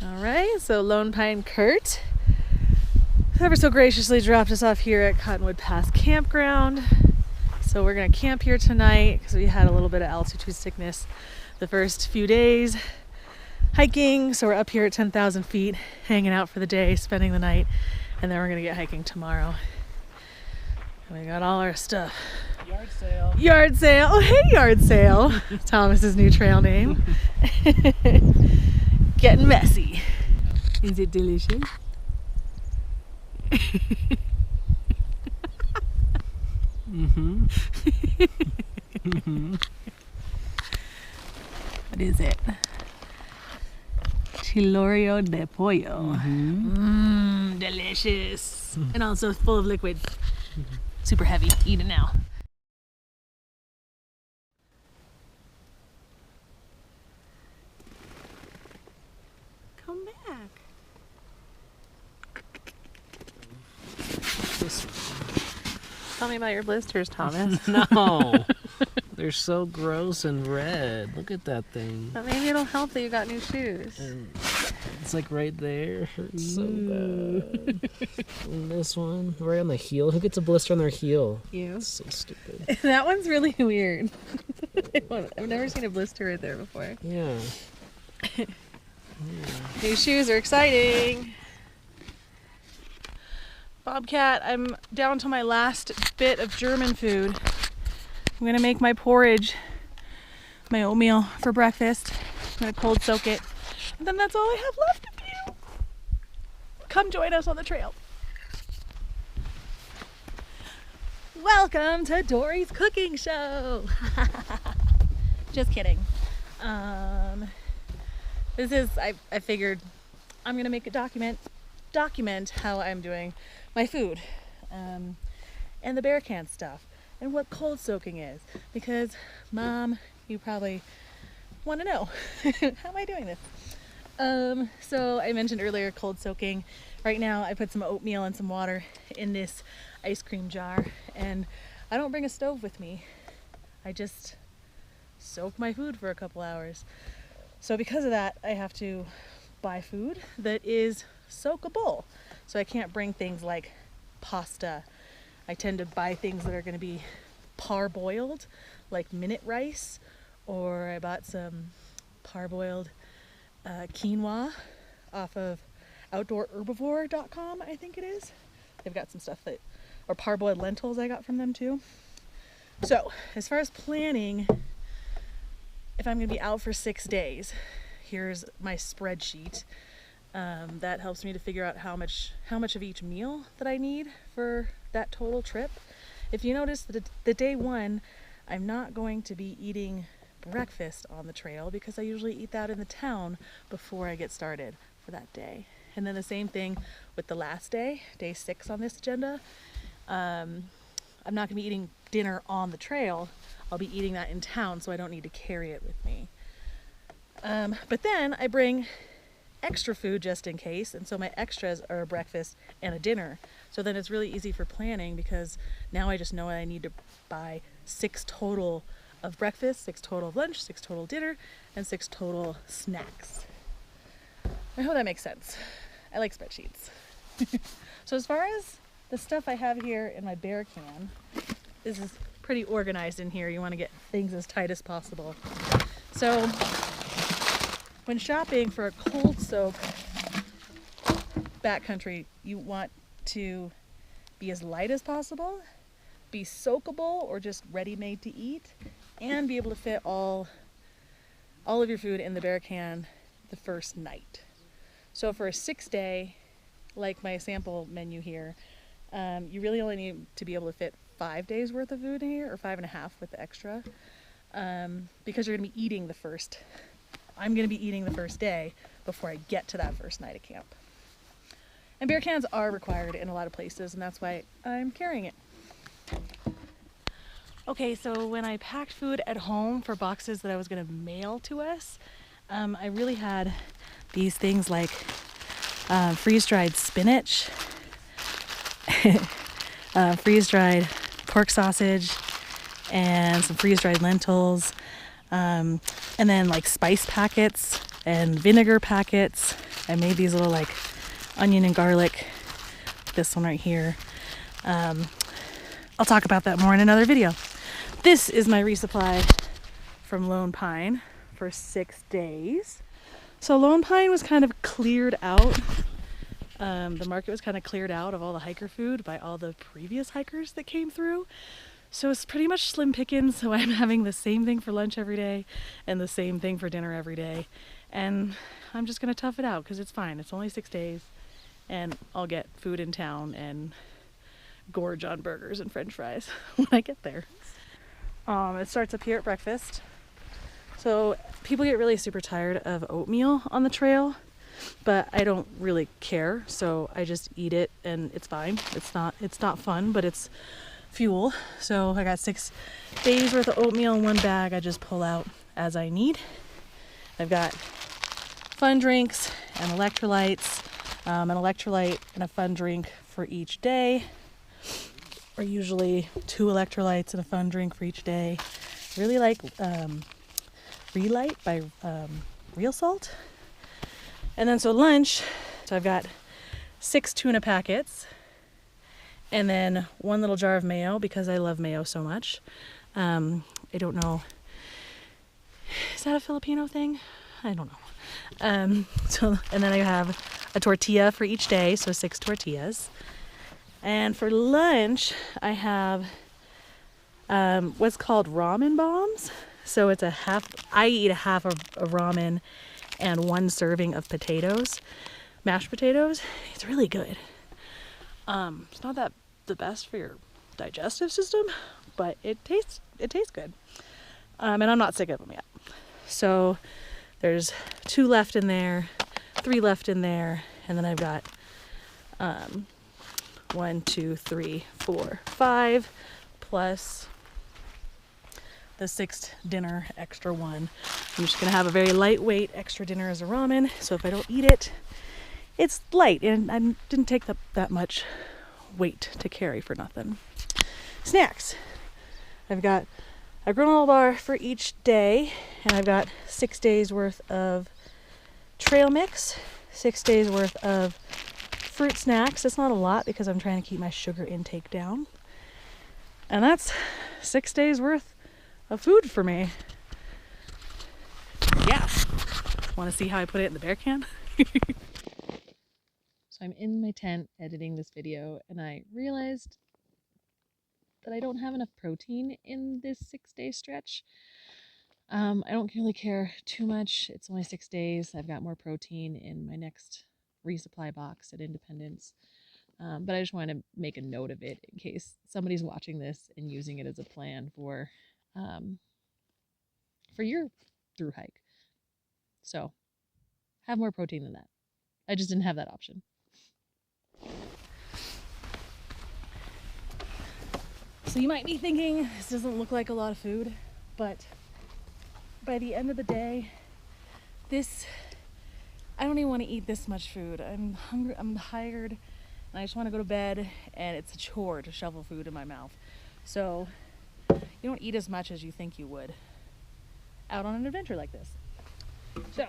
All right, so Lone Pine Kurt ever so graciously dropped us off here at Cottonwood Pass Campground. So we're gonna camp here tonight because we had a little bit of altitude sickness the first few days hiking. So we're up here at 10,000 feet, hanging out for the day, spending the night, and then we're gonna get hiking tomorrow. And we got all our stuff. Yard sale. Yard sale. Oh, hey, yard sale. Thomas's new trail name. Getting messy. Is it delicious? Mm-hmm. Mm-hmm. What is it? Chilorio de pollo. Mm-hmm. Delicious. And also full of liquid. Super heavy. Eat it now. Come back. Tell me about your blisters, Thomas. No. They're so gross and red. Look at that thing. But maybe it'll help that you got new shoes. And it's like right there. It hurts so bad. And this one, right on the heel. Who gets a blister on their heel? You. It's so stupid. That one's really weird. I've never seen a blister right there before. Yeah. New shoes are exciting. Bobcat, I'm down to my last bit of German food. I'm gonna make my porridge, my oatmeal for breakfast. I'm gonna cold soak it. And then that's all I have left to do. Come join us on the trail. Welcome to Dory's Cooking Show. Just kidding. I figured I'm gonna make a document how I'm doing my food, and the bear can stuff, and what cold soaking is, because Mom, you probably want to know how am I doing this. So I mentioned earlier cold soaking. Right now I put some oatmeal and some water in this ice cream jar, and I don't bring a stove with me. I just soak my food for a couple hours. So because of that, I have to buy food that is soakable. So I can't bring things like pasta. I tend to buy things that are going to be parboiled, like minute rice, or I bought some parboiled quinoa off of outdoorherbivore.com, I think it is. They've got some stuff or parboiled lentils I got from them too. So as far as planning, if I'm going to be out for 6 days, here's my spreadsheet. That helps me to figure out how much of each meal that I need for that total trip. If you notice that the day one, I'm not going to be eating breakfast on the trail because I usually eat that in the town before I get started for that day. And then the same thing with the last day 6 on this agenda. I'm not going to be eating dinner on the trail. I'll be eating that in town, so I don't need to carry it with me. But then I bring extra food just in case, and so my extras are a breakfast and a dinner. So then it's really easy for planning because now I just know I need to buy 6 total of breakfast, 6 total of lunch, 6 total dinner, and 6 total snacks. I hope that makes sense. I like spreadsheets. So as far as the stuff I have here in my bear can, this is pretty organized in here. You want to get things as tight as possible. So when shopping for a cold soak backcountry, you want to be as light as possible, be soakable or just ready-made to eat, and be able to fit all of your food in the bear can the first night. So for a 6-day, like my sample menu here, you really only need to be able to fit 5 days worth of food in here, or 5.5 with the extra, because you're going to be eating I'm going to be eating the first day before I get to that first night of camp. And bear cans are required in a lot of places, and that's why I'm carrying it. Okay, so when I packed food at home for boxes that I was going to mail to us, I really had these things like freeze-dried spinach, freeze-dried pork sausage, and some freeze-dried lentils, and then like spice packets and vinegar packets, I made these little like onion and garlic, this one right here. I'll talk about that more in another video. This is my resupply from Lone Pine for 6 days. So Lone Pine was kind of cleared out. The market was kind of cleared out of all the hiker food by all the previous hikers that came through. So it's pretty much slim pickings. So I'm having the same thing for lunch every day and the same thing for dinner every day. And I'm just gonna tough it out because it's fine. It's only 6 days and I'll get food in town and gorge on burgers and french fries when I get there. It starts up here at breakfast. So people get really super tired of oatmeal on the trail, but I don't really care. So I just eat it and it's fine. It's not fun, but it's fuel. So I got 6 days worth of oatmeal in one bag. I just pull out as I need. I've got fun drinks and electrolytes, an electrolyte and a fun drink for each day, or usually 2 electrolytes and a fun drink for each day. I really like Relight by Real Salt. And then so lunch, so I've got 6 tuna packets and then 1 little jar of mayo because I love mayo so much. I don't know, is that a Filipino thing? I don't know. And then I have a tortilla for each day, so 6 tortillas. And for lunch, I have what's called ramen bombs. So it's I eat a half of ramen and 1 serving of potatoes, mashed potatoes. It's really good. It's not that the best for your digestive system, but it tastes good. And I'm not sick of them yet. So there's 2 left in there, 3 left in there, and then I've got 1, 2, 3, 4, 5 plus the 6th dinner extra one. I'm just gonna have a very lightweight extra dinner as a ramen, so if I don't eat it, it's light and I didn't take that much weight to carry for nothing. Snacks. I've got a granola bar for each day, and I've got 6 days worth of trail mix, 6 days worth of fruit snacks. It's not a lot because I'm trying to keep my sugar intake down. And that's 6 days worth of food for me. Yeah. Want to see how I put it in the bear can? So I'm in my tent editing this video and I realized that I don't have enough protein in this 6-day stretch. I don't really care too much. It's only 6 days. I've got more protein in my next resupply box at Independence. But I just want to make a note of it in case somebody's watching this and using it as a plan for your through hike. So have more protein than that. I just didn't have that option. So you might be thinking this doesn't look like a lot of food, but by the end of the day, I don't even want to eat this much food. I'm hungry, I'm tired, and I just want to go to bed, and it's a chore to shovel food in my mouth. So you don't eat as much as you think you would out on an adventure like this. So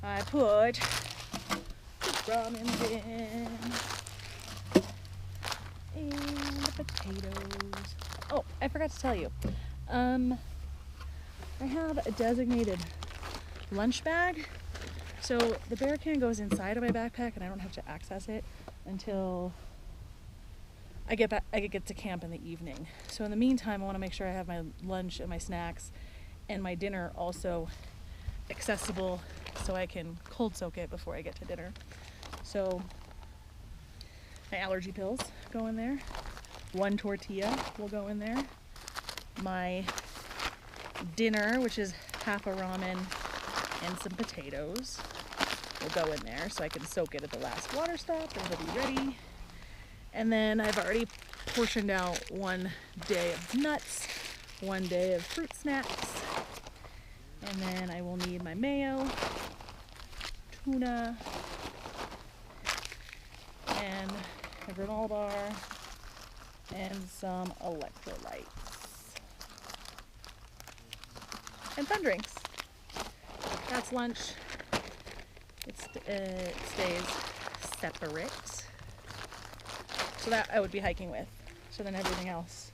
I put the ramen in and the potatoes. Oh, I forgot to tell you. I have a designated lunch bag. So the bear can goes inside of my backpack and I don't have to access it until I get to camp in the evening. So in the meantime, I want to make sure I have my lunch and my snacks and my dinner also accessible so I can cold soak it before I get to dinner. So my allergy pills go in there. 1 tortilla will go in there. My dinner, which is half a ramen and some potatoes, will go in there so I can soak it at the last water stop and it'll be ready. And then I've already portioned out 1 day of nuts, 1 day of fruit snacks, and then I will need my mayo, tuna, and a granola bar, and some electrolytes. And fun drinks. That's lunch. it stays separate. So that I would be hiking with. So then everything else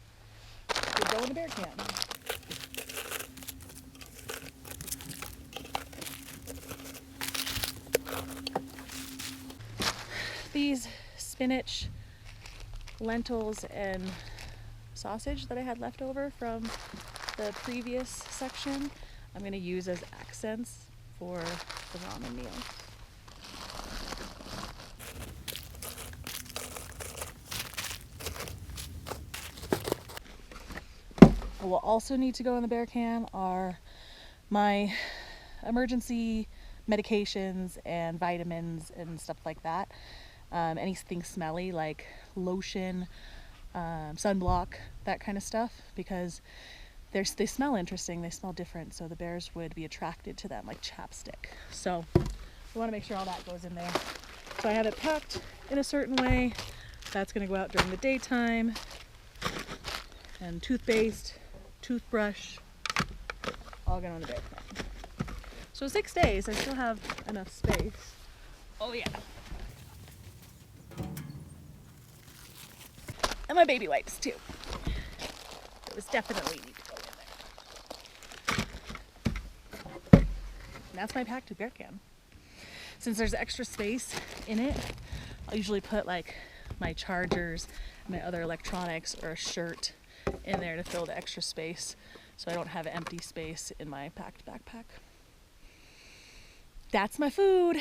would go in the bear can. These spinach, lentils, and sausage that I had left over from the previous section, I'm going to use as accents for the ramen meal. What will also need to go in the bear can are my emergency medications and vitamins and stuff like that. Anything smelly like lotion, sunblock, that kind of stuff, because they smell interesting, they smell different, so the bears would be attracted to them, like chapstick. So we want to make sure all that goes in there. So I have it packed in a certain way. That's going to go out during the daytime. And toothpaste, toothbrush, all going on the bear can. So 6 days, I still have enough space. Oh yeah. And my baby wipes too. Those definitely need to go in there. And that's my packed bear can. Since there's extra space in it, I'll usually put like my chargers, my other electronics, or a shirt in there to fill the extra space, so I don't have empty space in my packed backpack. That's my food.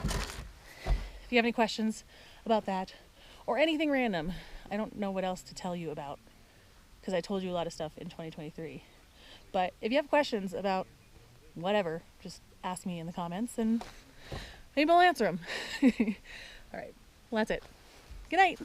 If you have any questions about that or anything random, I don't know what else to tell you about, because I told you a lot of stuff in 2023. But if you have questions about whatever, just ask me in the comments and maybe I'll answer them. All right, well, that's it. Good night.